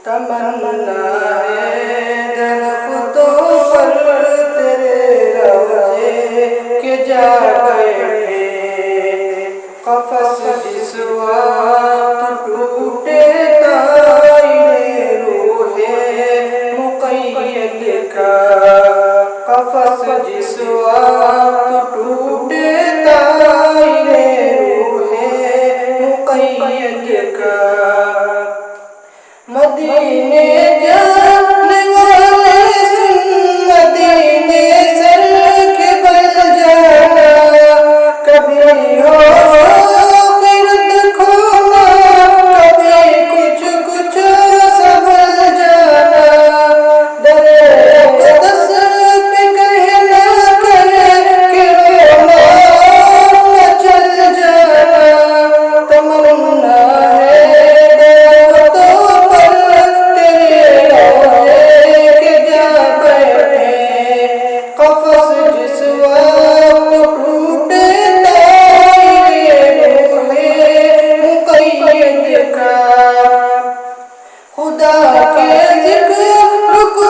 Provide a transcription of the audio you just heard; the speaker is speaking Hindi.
तमन्ना है दरख्तों पर तेरे रोज़े के जा बैठे, कफ़स जिस वक्त टूटे ताईरे रूहे मुक़य्यद का, कफ़स जिस वक्त टूटे ताईरे रूहे मुक़य्यद का। मदीने जाने वाले सुन, मदीने सर के बल जाना, कभी हो गिरद खोना, कभी कुछ कुछ संभल जाना। दरे अक़दस पे कहना करे कि रोना न चल जाना, तमन्ना खुदा के ज़िक्र को